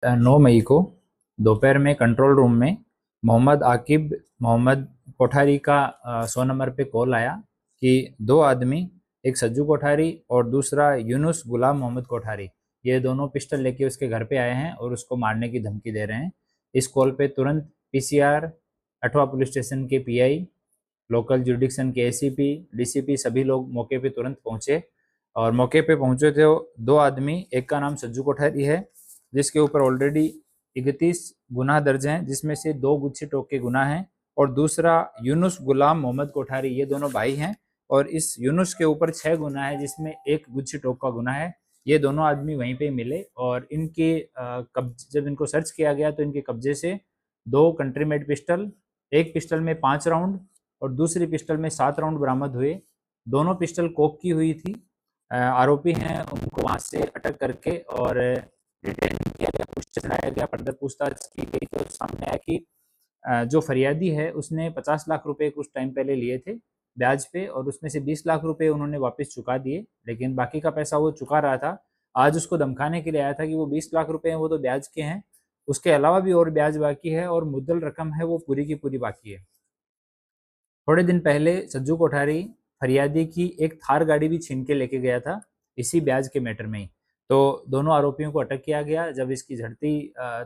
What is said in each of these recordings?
9 मई को दोपहर में कंट्रोल रूम में मोहम्मद आकिब मोहम्मद कोठारी का 100 नंबर पे कॉल आया कि 2 आदमी, एक सज्जू कोठारी और दूसरा यूनुस गुलाम मोहम्मद कोठारी, ये दोनों पिस्टल लेके उसके घर पे आए हैं और उसको मारने की धमकी दे रहे हैं। इस कॉल पे तुरंत पीसीआर, अठवा पुलिस स्टेशन के पीआई, लोकल जुडिक्शन के एसीपी, डीसीपी सभी लोग मौके पे तुरंत पहुंचे। और मौके पे पहुंचे थे 2 आदमी, एक का नाम सज्जू कोठारी है जिसके ऊपर ऑलरेडी 31 गुनाह दर्ज हैं, जिसमें से 2 गुच्छे टोक के गुनाह हैं, और दूसरा यूनुस गुलाम मोहम्मद कोठारी, ये दोनों भाई हैं और इस यूनुस के ऊपर 6 गुनाह है जिसमें 1 गुच्छे टोक का गुनाह है। ये दोनों आदमी वहीं पे मिले और इनके जब इनको सर्च किया गया तो इनके कब्जे से 2 कंट्री मेड पिस्टल, एक पिस्टल में 5 राउंड और दूसरी पिस्टल में 7 राउंड बरामद हुए। दोनों पिस्टल कोक की हुई थी। आरोपी हैं उनको वहां से अटक करके और डिटेन किया गया, पूछताछ चलाया गया, फर्दर पूछताछ की गई तो सामने आया कि जो फरियादी है उसने 50 लाख रुपए कुछ टाइम पहले लिए थे ब्याज पे, और उसमें से 20 लाख रुपए उन्होंने वापस चुका दिए, लेकिन बाकी का पैसा वो चुका रहा था। आज उसको धमकाने के लिए आया था कि वो 20 लाख रुपए हैं वो तो ब्याज के हैं, उसके अलावा भी और ब्याज बाकी है और मुद्दल रकम है वो पूरी की पूरी बाकी है। थोड़े दिन पहले सज्जू कोठारी फरियादी की एक थार गाड़ी भी छीन के लेके गया था इसी ब्याज के मैटर में ही। तो दोनों आरोपियों को अटक किया गया। जब इसकी झड़ती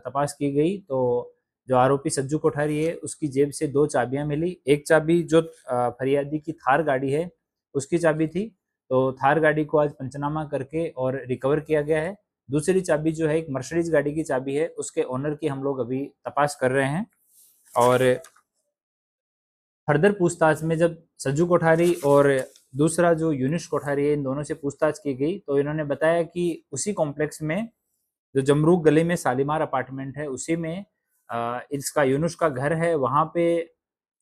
तपास की गई तो जो आरोपी सज्जू कोठारी है उसकी जेब से 2 चाबियां मिली। एक चाबी जो फरियादी की थार गाड़ी है उसकी चाबी थी, तो थार गाड़ी को आज पंचनामा करके और रिकवर किया गया है। दूसरी चाबी जो है एक मर्सिडीज गाड़ी की चाबी है, उसके ओनर की हम लोग अभी तपास कर रहे हैं। और फर्दर पूछताछ में जब सज्जू कोठारी और दूसरा जो यूनिश कोठारी है इन दोनों से पूछताछ की गई तो इन्होंने बताया कि उसी कॉम्प्लेक्स में जो जमरूक गली में शालीमार अपार्टमेंट है उसी में इसका यूनुस का घर है, वहाँ पे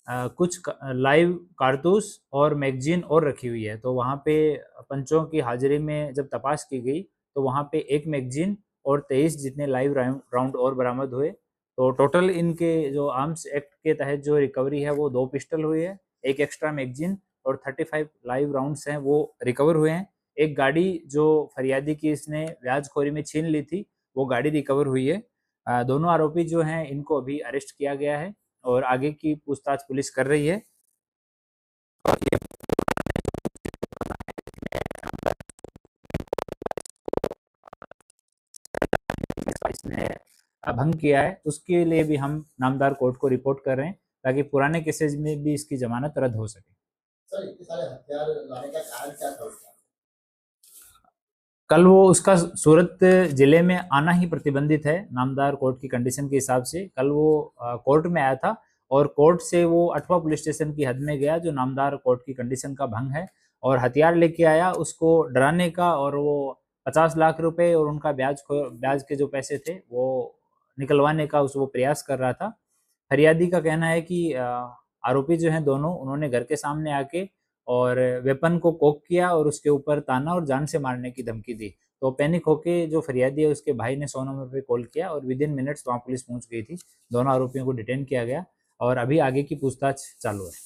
कुछ लाइव कारतूस और मैगजीन और रखी हुई है। तो वहाँ पे पंचों की हाजिरी में जब तपास की गई तो वहाँ पे 1 मैगजीन और 23 जितने लाइव राउंड और बरामद हुए। तो टोटल इनके जो आर्म्स एक्ट के तहत जो रिकवरी है वो 2 पिस्टल हुई है, 1 एक्स्ट्रा मैगजीन और 35 लाइव राउंड्स हैं वो रिकवर हुए हैं। एक गाड़ी जो फरियादी की इसने ब्याजखोरी में छीन ली थी वो गाड़ी रिकवर हुई है। दोनों आरोपी जो हैं इनको अभी अरेस्ट किया गया है और आगे की पूछताछ पुलिस कर रही है। और ये इसने भंग किया है उसके लिए भी हम नामदार कोर्ट को रिपोर्ट कर रहे हैं ताकि पुराने केसेज में भी इसकी जमानत रद्द हो सके। सर इतने सारे हथियार लाने का कारण क्या था उसका? कल वो उसका सूरत जिले में आना ही प्रतिबंधित है नामदार कोर्ट की कंडीशन के हिसाब से। कल वो कोर्ट में आया था और कोर्ट से वो अठवा पुलिस स्टेशन की हद में गया जो नामदार कोर्ट की कंडीशन का भंग है, और हथियार लेके आया उसको डराने का, और वो 50 लाख रुपए और उनका ब्याज के जो पैसे थे वो निकलवाने का वो प्रयास कर रहा था। फरियादी का कहना है कि आरोपी जो हैं दोनों उन्होंने घर के सामने आके और वेपन को कोक किया और उसके ऊपर ताना और जान से मारने की धमकी दी। तो पैनिक होके जो फरियादी है उसके भाई ने 100 नंबर पे कॉल किया और विद इन मिनट्स वहाँ पुलिस पहुंच गई थी। दोनों आरोपियों को डिटेन किया गया और अभी आगे की पूछताछ चालू है।